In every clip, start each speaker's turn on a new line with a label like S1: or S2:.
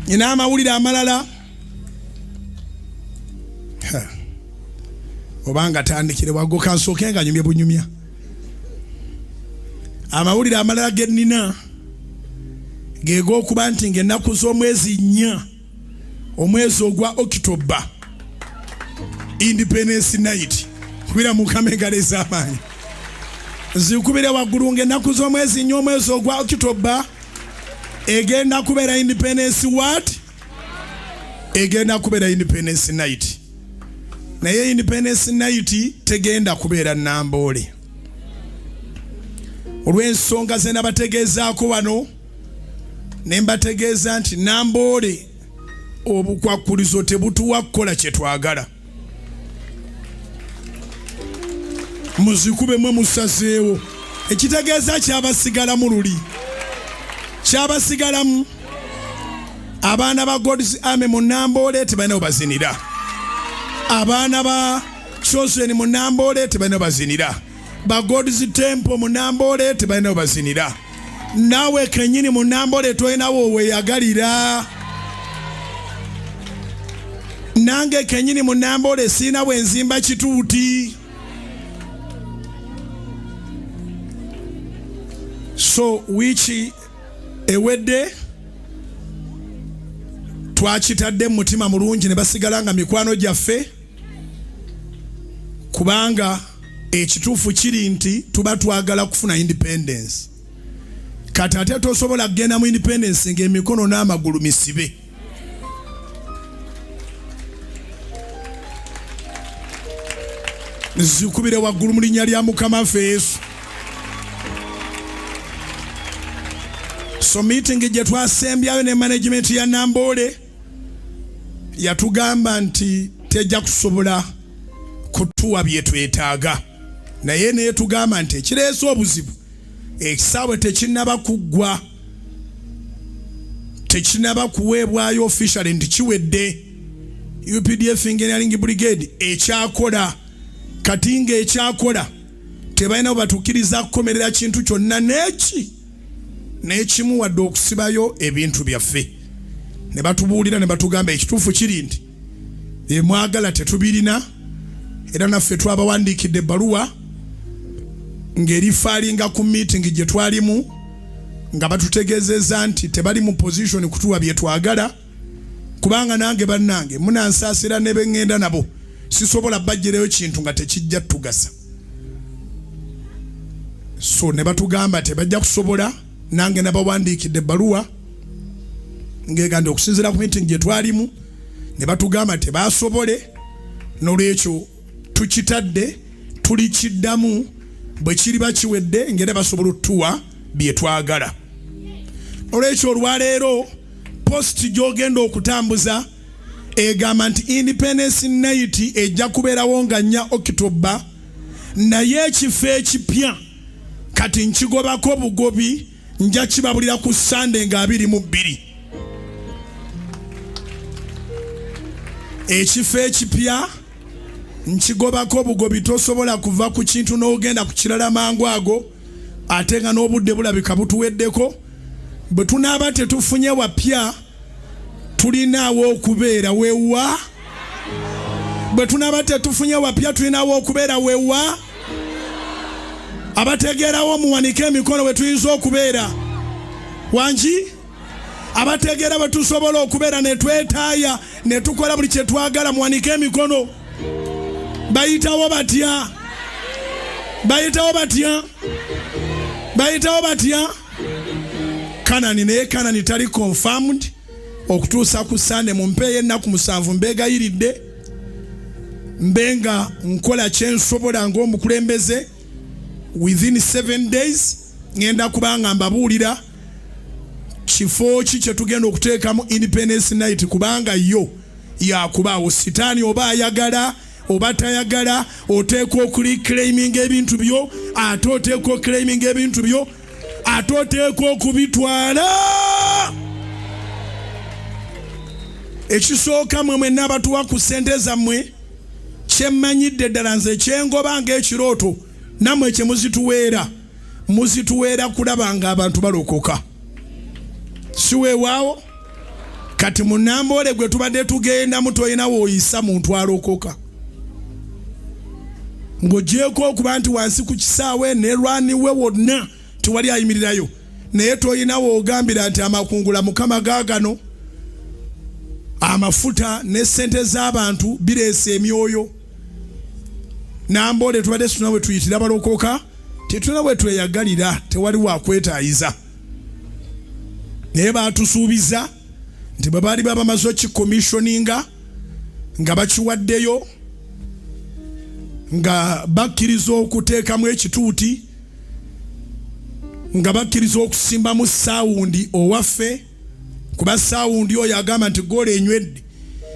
S1: Nina amawulire amalala obanga tandikire wago kansooke nga nyumye bunyumya. Amawulire amalala ge nnina ge g'okuba nti ng'ennaku z'omwezi 4 omwezi ogwa October Independence Night kubira mu kamegale z'amaanyi zikubire waggulu ng'ennaku z'omwezi 4 omwezi ogwa October egenda kubeera Independence what? Egenda kubeera Independence Night. Naye Independence Night tegenda kubeera Namboole. Olw'ensonga ze nabategeezaako wano ne mbategeeza nti Namboole obukwakkulizo tebutuwa kukola kye twagala. Muzikube mwe musazeewo. Ekitegeeza kyabasigalamu luli. Kyabasigalamu abaana ba God's Army mu Namboole tebalina bazinira. Abaana ba Chosen mu Namboole tebalina bazinira. Ba God's Temple mu Namboole tebalina bazinira. Nawe kenyini mu Namboole toyinawo weeyagalira. Nange kenyini mu Namboole sina bwenzimba kituuti. So wichi ewedde twakitadde mu mutima mulungi ne basigala nga mikwano gyaffe kubanga ekituufu kiri nti tuba twagala kufuna independence. Kati ate tosobola kugenda mu independence ng'emikono n'amagulu misibe. Zikubire waggulu mu linnya lya Mukama waffe Yesu. So meeting gye twasembyayo ne management ya Namboole yatugamba nti tejja kusobola kutuwa bye twetaaga. Naye ne tugamba nti ekireese obuzibu ekisaawe tekinnaba kuggwa, tekinnaba kuweebwayo officially nti kiwedde. UPDF Engineering Brigade ekyakola kati ng'ekyakola tebalina batukkiriza kukomerera kintu kyonna n'ekimu wadde okusibayo ebintu byaffe. Ne batubuulira ne batugamba ekituufu kiri nti mwagala tetubirina era naffe twabawandiikidde ebbaluwa ng'erifaalinga ku meeting gye twalimu nga batutegeezezza nti tebali mu position kutuwa bye twagala kubanga nange bannange munansaasira ne bengenda nabo sisobola bajjireyo kintu nga tekijja tugasa. So ne batugamba tebajja kusobola. Nange nabawandiikidde ebbaluwa ng'eganda okusinziira ku meeting gye twalimu ne batugamba tebasobole, n'olwekyo tukitadde tulikiddamu bwe kiriba kiwedde ng'era basobola otuwa bye twagala. Olwekyo olwaleero post gy'ogenda okutambuza egamba nti Independence Night ejja kubeerawo nga 4 October, naye ekifo ekipya kati nkigobako bugobi nja kibabulira ku Sunday nga 22. Ekifo ekipya nkigobako bugobi, tosobola kuva ku kintu n'ogenda ku kirala mangu ago ate nga n'obudde bulabika butuweddeko. Bwe tunaaba tetufunye wapya tulinaawo okubeera wewa. Bwe tunaaba tetufunye wapya tulinaawo okubeera wewa. Abategeerawo muwanike emikono we tuyinza okubeera wangi. Abategeera bwe tusobola okubeera ne twetaaya ne tukola buli kye twagala muwanike emikono. Bayitawo batya? Bayitawo batya? Bayitawo batya? Kanani, naye Kanani tali confirmed okutuusa ku Sunday. Mumpeeyo ennaku 7 mbeegayiridde mbenga nkola kye nsobola ng'omukulembeze. Within 7 days ngenda kubanga mbabuulira kifo ki kye tugenda okuteekamu Independence Night kubanga yo yakubaawo. Sitaani oba ayagala oba tayagala oteeka okuliclaiming ebintu byo, ate oteeka okulaiming ebintu byo, ate oteeka okubitwala. Ekisooka mwe n'abatuwa ku ssente zammwe kyemmanyidde ddala nze kyengoba ng'ekirooto namwe kye muzituweera kulaba nga abantu balokoka. Si weewaawo kati munambole gwe tubadde tugenda mutoyina woyisa muntu alokoka ng'ogyeko okuba nti wansi ku kisaawe ne lwaniwe wonna tewali ayimirirayo naye toyina woogambira nti amakungula mukama gaagano amafuta ne ssente z'abantu bireesa emyoyo nambole tubadde situna bwe tuyitira balokoka tetuna bwe tweyagalira tewali wakwetaayiza naye baatusuubiza nti bwe baali babamaze okikomishoninga nga bakiwaddeyo nga bakkiriza okuteekamu ekituuti nga bakkiriza okusimbamu saawundi owaffe kuba saawundi oyo agamba nti gola enywedde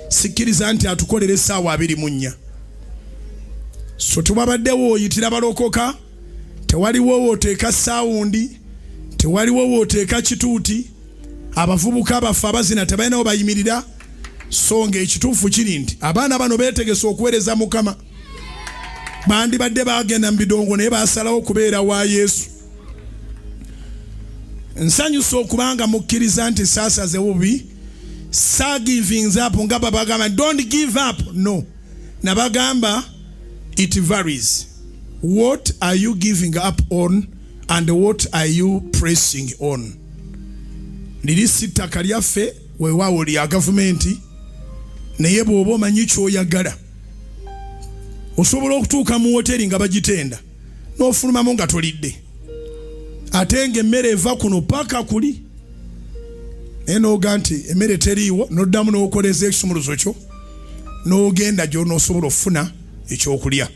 S1: sikkiriza nti atukolere essaawa 24 so tewabaddewo oyitira balokoka tewaliwo wooteeka saawundi tewaliwo wooteeka kituuti abavubuka abaffe abazina tebalinawo bayimirira so ng'ekituufu kiri nti abaana bano beetegese okuweereza mukama bandibadde bagenda mu bidongo naye basalawo kubeera wa Yesu nsanyusa okubanga mukkiriza nti saasaze bubi sa givings up nga babagamba don't give up no nabagamba it varies what are you giving up on and what are you pressing on liri sittaka lyaffe weewaawo lya gavumenti naye bw'oba omanyi ky'oyagala osobola okutuuka mu woteri nga bagitenda n'ofulumamu nga tolidde ate ng'emmere eva kuno paka kuli naye n'oga nti emmere teriiwo n'oddamu n'okoleza ekisumuluzo kyo n'ogenda gyo n'osobola okufuna ekyokulya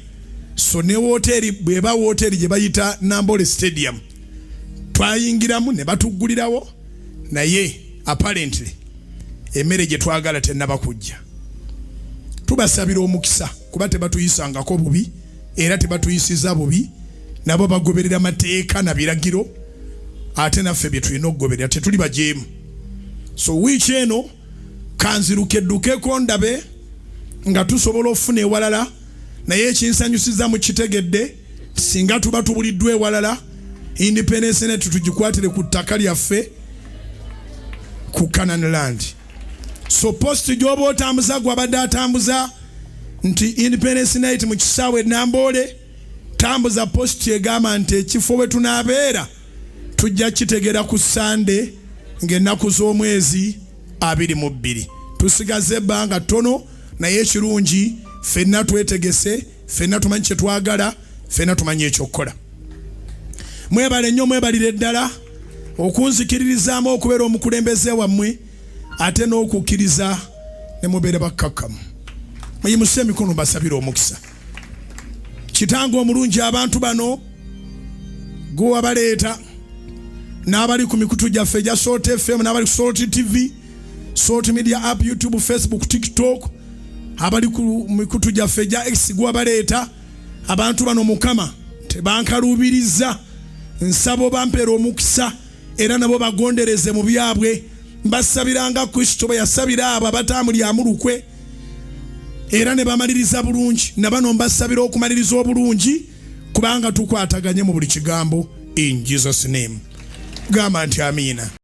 S1: so ne woteri bw'eba woteri gye bayita Nambole Stadium twayingiramu ne batuggulirawo naye apparently emmere gye twagala tennaba kujja tubasabira omukisa kuba tebatuyisangako bubi era tebatuyisiza bubi nabo bagoberera mateeka na biragiro ate naffe bye tulina okugoberera tetuli bajeemu so wiiki eno kanzirukeddukeko ndabe nga tusobola okufuna ewalala naye ekinsanyusiza mu kitegedde singa tuba tubuliddwa ewalala Independence Night tugikwatire ku ttaka lyaffe ku Canaan Land so post gyoba otambuza gwabadde atambuza nti Independence Night mu kisaawe Nambole tambuza post egamba nti ekifo we tunaabeera tujja kitegera ku Sande ng'ennaku z'omwezi 22 tusigaze ebbanga ttono naye ekirungi ffenna twetegese ffenna tumanyi kye twagala ffenna tumanyi ekyokukola mwebale nnyo mwebalire ddala okunzikiririzaamu okubeera omukulembeze wammwe ate n'okukkiriza ne mubeere bakkakkamu muyimuse emikono basabire omukisa kitange omulungi abantu bano gwe wabaleeta n'abali ku mikutu gyaffe egya Salt FM n'abali ku Salt TV Salt Media App YouTube Facebook TikTok abali ku mikutu gyaffe egya X gwe wabaleeta abantu bano mukama tebankaluubiriza nsabo bampeera omukisa era nabo bagondereze mu byabwe mbasabiranga Kristo bwe yasabira abo abatambulyamu lukwe era ne bamaliriza bulungi nabano mbasabira okumaliriza obulungi kubanga tukwataganye mu buli kigambo in Jesus name gamba nti amiina.